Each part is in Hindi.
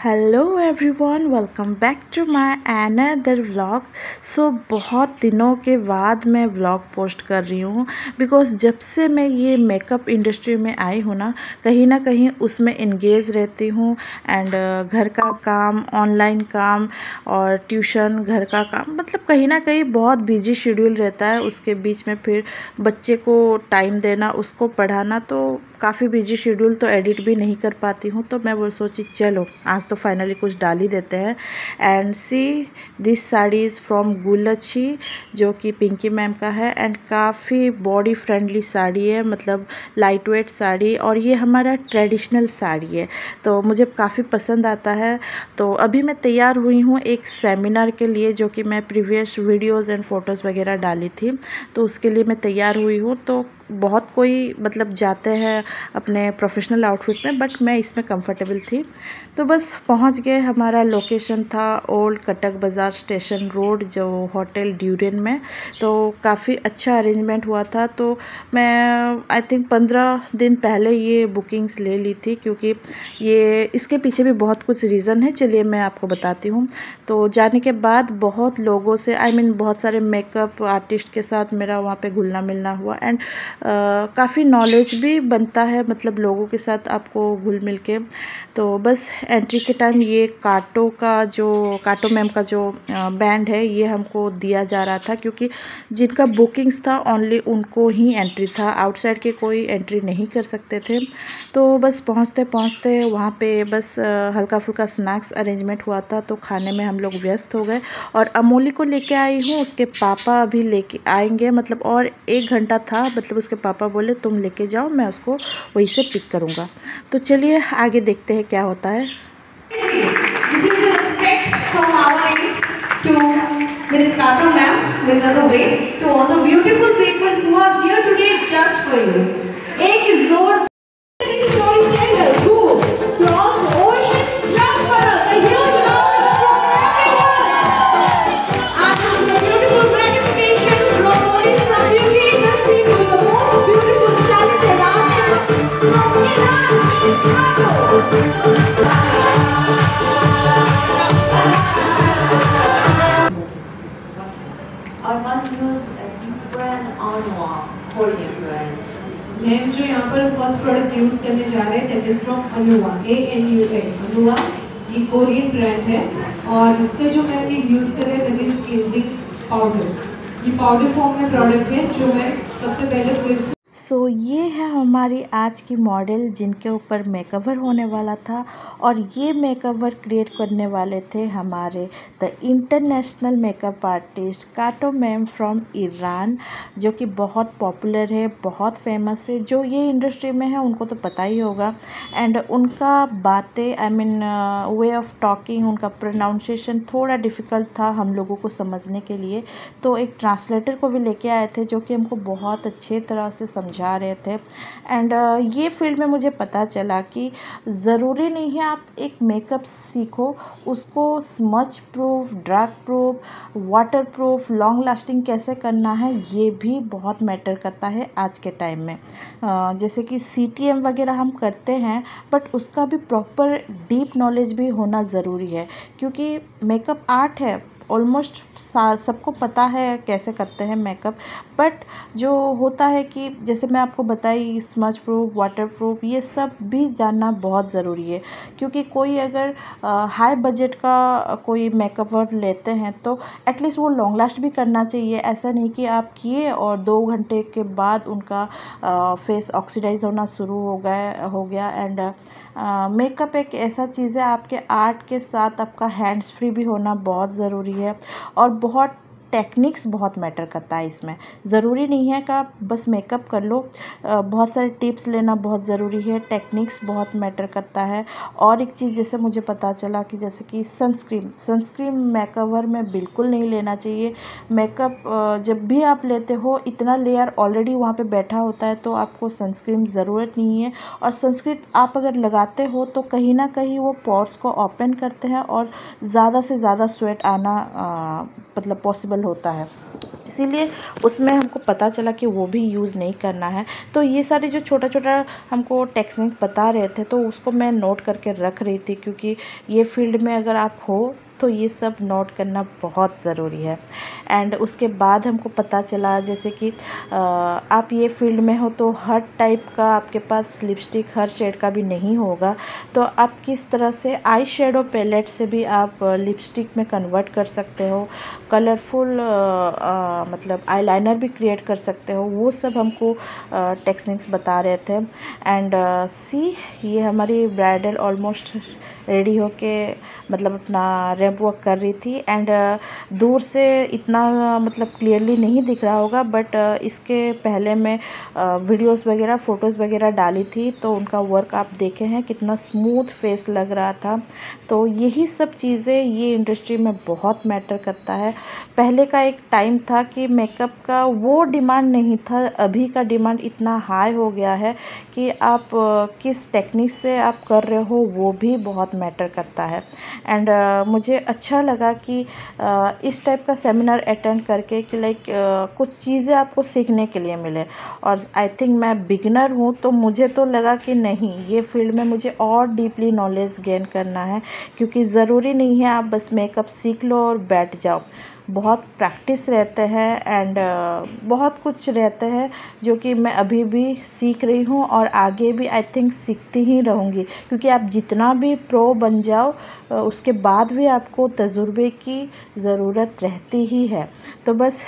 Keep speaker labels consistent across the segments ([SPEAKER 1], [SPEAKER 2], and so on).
[SPEAKER 1] Hello everyone, welcome back to my another vlog. So बहुत दिनों के बाद मैं व्लॉग पोस्ट कर रही हूँ बिकॉज़ जब से मैं ये मेकअप इंडस्ट्री में आई हूँ ना कहीं उसमें इंगेज रहती हूँ। एंड घर का काम, ऑनलाइन काम और ट्यूशन, घर का काम, मतलब कहीं ना कहीं बहुत बिजी शेड्यूल रहता है। उसके बीच में फिर बच्चे को टाइम देना, उसको पढ़ाना, तो काफ़ी बिजी शेड्यूल, तो एडिट भी नहीं कर पाती हूँ। तो मैं वो सोची चलो आज तो फाइनली कुछ डाल ही देते हैं। And see this sari is from Gulchhi, जो कि पिंकी मैम का है। एंड काफ़ी बॉडी फ्रेंडली साड़ी है, मतलब लाइट वेट साड़ी, और ये हमारा ट्रेडिशनल साड़ी है तो मुझे काफ़ी पसंद आता है। तो अभी मैं तैयार हुई हूँ एक सेमिनार के लिए, जो कि मैं प्रीवियस वीडियोज़ एंड फ़ोटोज़ वगैरह डाली थी, तो उसके लिए मैं तैयार हुई हूँ। तो बहुत कोई मतलब जाते हैं अपने प्रोफेशनल आउटफिट में, बट मैं इसमें कंफर्टेबल थी। तो बस पहुंच गए। हमारा लोकेशन था ओल्ड कटक बाज़ार स्टेशन रोड, जो होटल ड्यूरेन में। तो काफ़ी अच्छा अरेंजमेंट हुआ था। तो मैं आई थिंक 15 दिन पहले ये बुकिंग्स ले ली थी, क्योंकि ये इसके पीछे भी बहुत कुछ रीज़न है। चलिए मैं आपको बताती हूँ। तो जाने के बाद बहुत लोगों से, बहुत सारे मेकअप आर्टिस्ट के साथ मेरा वहाँ पे घुलना मिलना हुआ। एंड काफ़ी नॉलेज भी बनता है, मतलब लोगों के साथ आपको घुल मिल के। तो बस एंट्री के टाइम ये काटो मैम का जो बैंड है, ये हमको दिया जा रहा था, क्योंकि जिनका बुकिंग्स था ओनली उनको ही एंट्री था, आउटसाइड के कोई एंट्री नहीं कर सकते थे। तो बस पहुँचते पहुँचते वहाँ पे बस हल्का फुल्का स्नैक्स अरेंजमेंट हुआ था, तो खाने में हम लोग व्यस्त हो गए। और अमोली को लेके आई हूँ, उसके पापा अभी लेके आएंगे, मतलब और 1 घंटा था। मतलब उसके पापा बोले तुम लेके जाओ, मैं उसको वहीं से पिक करूँगा। तो चलिए आगे देखते हैं क्या होता है।
[SPEAKER 2] This is a respect from our end to Miss Kata ma'am, who is on the way, to all the beautiful people who are here today just for you. एक जोर storyteller who crossed oceans just for us. A huge round of applause, everyone. And this is a beautiful gratification from Odisha beauty industry to the most beautiful talented artist from Iran, Miss Kato.
[SPEAKER 3] I want to use this brand Anua, Korean brand.
[SPEAKER 2] Ma'am जो यहाँ पर फर्स्ट प्रोडक्ट यूज करने जा रहे हैं दैट इज फ्रॉम अनुआ, ANUA। अनुआ ये कोरियन ब्रांड है, और इसका जो मैम ये यूज कर रहे हैं दैट इज क्लींजिंग पाउडर। ये पाउडर फॉर्म में प्रोडक्ट है, जो मैं सबसे पहले तो इसको
[SPEAKER 1] सो ये है हमारी आज की मॉडल, जिनके ऊपर मेकओवर होने वाला था। और ये मेकओवर क्रिएट करने वाले थे हमारे द इंटरनेशनल मेकअप आर्टिस्ट काटो मैम फ्रॉम ईरान, जो कि बहुत पॉपुलर है, बहुत फेमस है। जो ये इंडस्ट्री में है उनको तो पता ही होगा। एंड उनका बातें वे ऑफ टॉकिंग, उनका प्रोनाउंसिएशन थोड़ा डिफ़िकल्ट था हम लोगों को समझने के लिए। तो एक ट्रांसलेटर को भी लेके आए थे, जो कि हमको बहुत अच्छे तरह से समझा रहे थे। एंड ये फील्ड में मुझे पता चला कि ज़रूरी नहीं है आप एक मेकअप सीखो, उसको smudge proof, drug proof, water proof, long lasting कैसे करना है, ये भी बहुत मैटर करता है आज के टाइम में। जैसे कि CTM वगैरह हम करते हैं, बट उसका भी प्रॉपर डीप नॉलेज भी होना ज़रूरी है, क्योंकि मेकअप आर्ट है। ऑलमोस्ट सबको पता है कैसे करते हैं मेकअप, बट जो होता है कि जैसे मैं आपको बताई स्मच प्रूफ, वाटर प्रूफ, ये सब भी जानना बहुत ज़रूरी है। क्योंकि कोई अगर हाई बजट का कोई मेकअप लेते हैं तो एटलीस्ट वो लॉन्ग लास्ट भी करना चाहिए। ऐसा नहीं कि आप किए और 2 घंटे के बाद उनका फेस ऑक्सीडाइज होना शुरू हो गया। एंड मेकअप एक ऐसा चीज़ है, आपके आर्ट के साथ आपका हैंड्स फ्री भी होना बहुत ज़रूरी है। और बहुत टेक्निक्स बहुत मैटर करता है इसमें। ज़रूरी नहीं है कि आप बस मेकअप कर लो, बहुत सारे टिप्स लेना बहुत ज़रूरी है, टेक्निक्स बहुत मैटर करता है। और एक चीज़ जैसे मुझे पता चला कि जैसे कि सनस्क्रीन मेकओवर में बिल्कुल नहीं लेना चाहिए। मेकअप जब भी आप लेते हो इतना लेयर ऑलरेडी वहाँ पे बैठा होता है, तो आपको सनस्क्रीन ज़रूरत नहीं है। और सनस्क्रीन आप अगर लगाते हो तो कहीं ना कहीं वो पोर्स को ओपन करते हैं और ज़्यादा से ज़्यादा स्वेट आना मतलब पॉसिबल होता है। इसीलिए उसमें हमको पता चला कि वो भी यूज़ नहीं करना है। तो ये सारे जो छोटा छोटा हमको टेक्निक बता रहे थे तो उसको मैं नोट करके रख रही थी, क्योंकि ये फील्ड में अगर आप हो तो ये सब नोट करना बहुत ज़रूरी है। एंड उसके बाद हमको पता चला जैसे कि आप ये फील्ड में हो तो हर टाइप का आपके पास लिपस्टिक हर शेड का भी नहीं होगा, तो आप किस तरह से आई शेडो पैलेट से भी आप लिपस्टिक में कन्वर्ट कर सकते हो, कलरफुल मतलब आईलाइनर भी क्रिएट कर सकते हो, वो सब हमको टेक्निक्स बता रहे थे। एंड सी ये हमारी ब्राइडल ऑलमोस्ट रेडी होके मतलब अपना रैंप वॉक कर रही थी। एंड दूर से इतना मतलब क्लियरली नहीं दिख रहा होगा, बट इसके पहले मैं वीडियोस वगैरह फ़ोटोज़ वगैरह डाली थी तो उनका वर्क आप देखे हैं कितना स्मूथ फेस लग रहा था। तो यही सब चीज़ें ये इंडस्ट्री में बहुत मैटर करता है। पहले का एक टाइम था कि मेकअप का वो डिमांड नहीं था, अभी का डिमांड इतना हाई हो गया है कि आप किस टेक्निक से आप कर रहे हो वो भी बहुत मैटर करता है। एंड मुझे अच्छा लगा कि इस टाइप का सेमिनार अटेंड करके कि लाइक कुछ चीज़ें आपको सीखने के लिए मिले। और आई थिंक मैं बिगिनर हूँ तो मुझे तो लगा कि नहीं, ये फील्ड में मुझे और डीपली नॉलेज गेन करना है, क्योंकि ज़रूरी नहीं है आप बस मेकअप सीख लो और बैठ जाओ। बहुत प्रैक्टिस रहते हैं एंड बहुत कुछ रहते हैं जो कि मैं अभी भी सीख रही हूँ और आगे भी आई थिंक सीखती ही रहूँगी, क्योंकि आप जितना भी प्रो बन जाओ उसके बाद भी आपको तजुर्बे की ज़रूरत रहती ही है। तो बस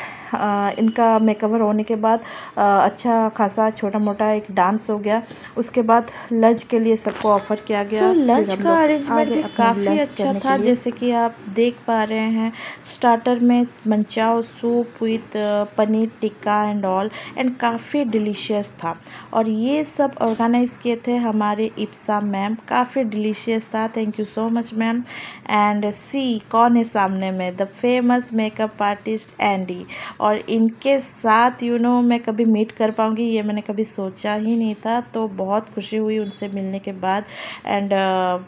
[SPEAKER 1] इनका मेकओवर होने के बाद अच्छा खासा छोटा मोटा एक डांस हो गया। उसके बाद लंच के लिए सबको ऑफ़र किया गया। लंच का अरेंजमेंट भी काफ़ी अच्छा था, जैसे कि आप देख पा रहे हैं। स्टार्टर में manchow soup with paneer tikka and all, and काफ़ी डिलीशियस था। और ये सब ऑर्गेनाइज़ किए थे हमारे इप्सा मैम, काफ़ी डिलीशियस था। Thank you so much ma'am. And see कौन है सामने में, the famous makeup artist Andy. और इनके साथ मैं कभी मीट कर पाऊँगी ये मैंने कभी सोचा ही नहीं था, तो बहुत खुशी हुई उनसे मिलने के बाद। एंड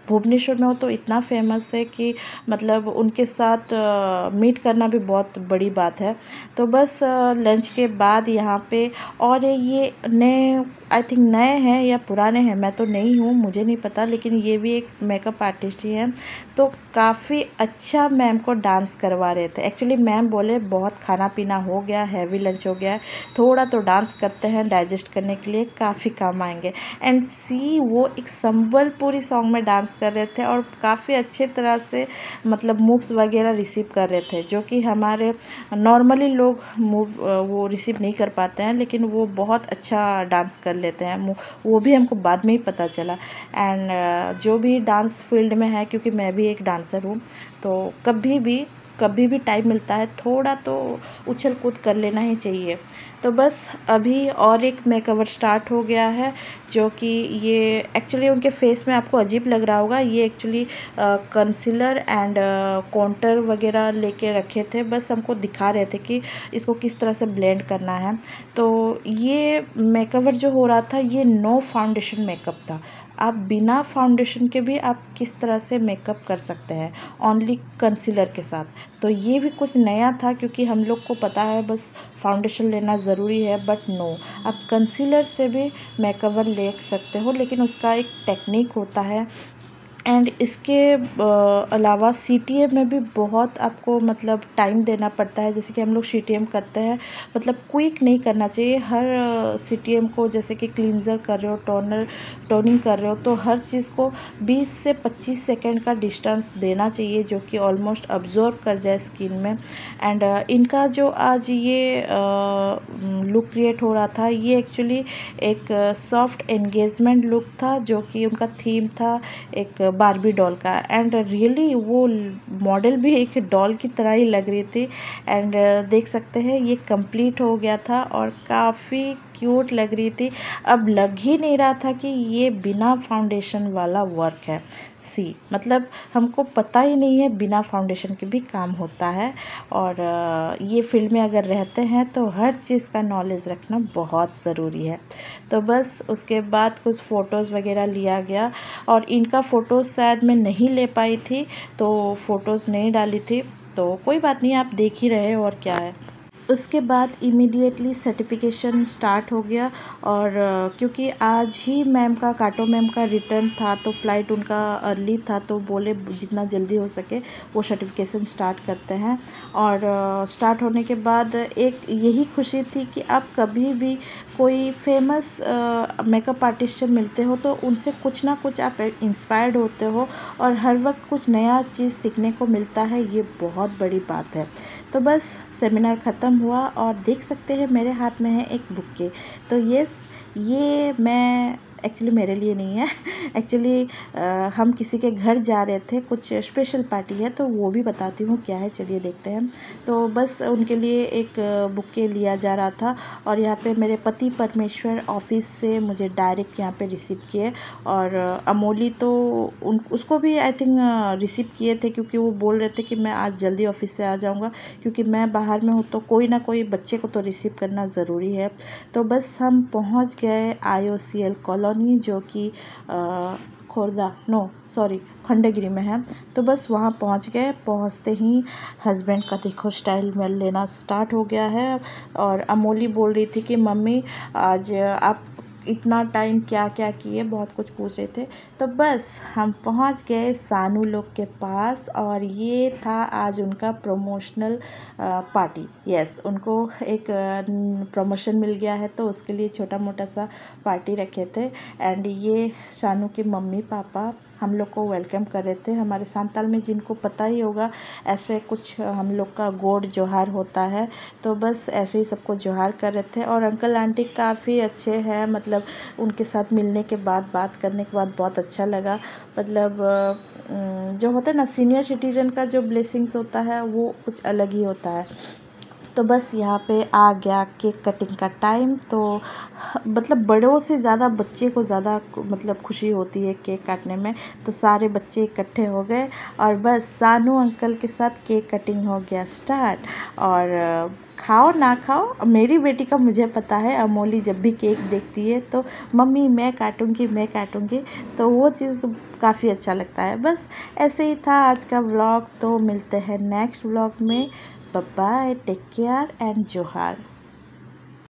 [SPEAKER 1] भुवनेश्वर में हो तो इतना फेमस है कि मतलब उनके साथ मीट करना भी बहुत बड़ी बात है। तो बस लंच के बाद यहाँ पे, और ये नए आई थिंक नए हैं या पुराने हैं, मैं तो नहीं हूँ, मुझे नहीं पता, लेकिन ये भी एक मेकअप आर्टिस्ट ही हैं। तो काफ़ी अच्छा मैम को डांस करवा रहे थे। एक्चुअली मैम बोले बहुत खाना पीना हो गया, हैवी लंच हो गया है, थोड़ा तो डांस करते हैं, डाइजेस्ट करने के लिए काफ़ी काम आएंगे। एंड सी वो एक संबलपुरी सॉन्ग में डांस कर रहे थे और काफ़ी अच्छे तरह से मतलब मूव्स वगैरह रिसीव कर रहे थे, जो कि हमारे नॉर्मली लोग मूव वो रिसीव नहीं कर पाते हैं, लेकिन वो बहुत अच्छा डांस कर लेते हैं। वो भी हमको बाद में ही पता चला। एंड जो भी डांस फील्ड में है, क्योंकि मैं भी एक डांसर हूँ, तो कभी भी टाइम मिलता है थोड़ा तो उछल कूद कर लेना ही चाहिए। तो बस अभी और एक मेकओवर स्टार्ट हो गया है, जो कि ये एक्चुअली उनके फेस में आपको अजीब लग रहा होगा, ये एक्चुअली कंसीलर एंड कॉन्टर वगैरह लेके रखे थे, बस हमको दिखा रहे थे कि इसको किस तरह से ब्लेंड करना है। तो ये मेकओवर जो हो रहा था ये नो फाउंडेशन मेकअप था। आप बिना फाउंडेशन के भी आप किस तरह से मेकअप कर सकते हैं ओनली कंसीलर के साथ। तो ये भी कुछ नया था, क्योंकि हम लोग को पता है बस फाउंडेशन लेना ज़रूरी है, बट नो, आप कंसीलर से भी मेकओवर ले सकते हो, लेकिन उसका एक टेक्निक होता है। एंड इसके अलावा CTM में भी बहुत आपको मतलब टाइम देना पड़ता है। जैसे कि हम लोग CTM करते हैं, मतलब क्विक नहीं करना चाहिए। हर CTM को जैसे कि क्लींजर कर रहे हो, टोनिंग कर रहे हो, तो हर चीज़ को 20 से 25 सेकेंड का डिस्टेंस देना चाहिए, जो कि ऑलमोस्ट अब्जॉर्ब कर जाए स्किन में। एंड इनका जो आज ये लुक क्रिएट हो रहा था, ये एक्चुअली एक सॉफ्ट एंगेजमेंट लुक था, जो कि उनका थीम था एक बार्बी डॉल का। एंड रियली वो मॉडल भी एक डॉल की तरह ही लग रही थी। एंड देख सकते हैं ये कंप्लीट हो गया था और काफ़ी क्यूट लग रही थी। अब लग ही नहीं रहा था कि ये बिना फाउंडेशन वाला वर्क है। सी मतलब हमको पता ही नहीं है बिना फाउंडेशन के भी काम होता है। और ये फील्ड में अगर रहते हैं तो हर चीज़ का नॉलेज रखना बहुत ज़रूरी है। तो बस उसके बाद कुछ फ़ोटोज़ वगैरह लिया गया, और इनका फ़ोटोज़ शायद मैं नहीं ले पाई थी, तो फ़ोटोज़ नहीं डाली थी, तो कोई बात नहीं, आप देख ही रहे हो और क्या है। उसके बाद इमीडिएटली सर्टिफिकेशन स्टार्ट हो गया। और क्योंकि आज ही मैम का काटो मैम का रिटर्न था तो फ़्लाइट उनका अर्ली था, तो बोले जितना जल्दी हो सके वो सर्टिफिकेशन स्टार्ट करते हैं। और स्टार्ट होने के बाद एक यही खुशी थी कि आप कभी भी कोई फेमस मेकअप आर्टिस्ट से मिलते हो तो उनसे कुछ ना कुछ आप इंस्पायर्ड होते हो और हर वक्त कुछ नया चीज़ सीखने को मिलता है, ये बहुत बड़ी बात है। तो बस सेमिनार ख़त्म हुआ और देख सकते हैं मेरे हाथ में है एक बुके। तो ये मैं एक्चुअली मेरे लिए नहीं है, एक्चुअली हम किसी के घर जा रहे थे, कुछ स्पेशल पार्टी है तो वो भी बताती हूँ क्या है, चलिए देखते हैं। तो बस उनके लिए एक बुके लिया जा रहा था और यहाँ पे मेरे पति परमेश्वर ऑफिस से मुझे डायरेक्ट यहाँ पे रिसीव किए। और अमोली तो उसको भी आई थिंक रिसीव किए थे, क्योंकि वो बोल रहे थे कि मैं आज जल्दी ऑफिस से आ जाऊँगा, क्योंकि मैं बाहर में हूँ तो कोई ना कोई बच्चे को तो रिसीव करना ज़रूरी है। तो बस हम पहुँच गए IOCL कॉलोनी, जो कि खंडगिरी में है। तो बस वहाँ पहुँच गए। पहुँचते ही हस्बैंड का देखो स्टाइल में लेना स्टार्ट हो गया है। और अमोली बोल रही थी कि मम्मी आज आप इतना टाइम क्या क्या किए, बहुत कुछ पूछ रहे थे। तो बस हम पहुंच गए सानू लोग के पास और ये था आज उनका प्रमोशनल पार्टी। यस, उनको एक प्रमोशन मिल गया है तो उसके लिए छोटा मोटा सा पार्टी रखे थे। एंड ये शानू के मम्मी पापा हम लोग को वेलकम कर रहे थे। हमारे सांताल में जिनको पता ही होगा ऐसे कुछ हम लोग का गोड जोहार होता है, तो बस ऐसे ही सबको जोहार कर रहे थे। और अंकल आंटी काफ़ी अच्छे हैं, मतलब उनके साथ मिलने के बाद बात करने के बाद बहुत अच्छा लगा। मतलब जो होता है ना सीनियर सिटीज़न का जो ब्लेसिंग्स होता है वो कुछ अलग ही होता है। तो बस यहाँ पे आ गया केक कटिंग का टाइम। तो मतलब बड़ों से ज़्यादा बच्चे को ज़्यादा मतलब खुशी होती है केक काटने में। तो सारे बच्चे इकट्ठे हो गए और बस सानू अंकल के साथ केक कटिंग हो गया स्टार्ट। और खाओ ना खाओ, मेरी बेटी का मुझे पता है, अमोली जब भी केक देखती है तो मम्मी मैं काटूंगी, तो वो चीज़ काफ़ी अच्छा लगता है। बस ऐसे ही था आज का व्लॉग। तो मिलते हैं नेक्स्ट व्लॉग में। Bye bye, take care and जोहार।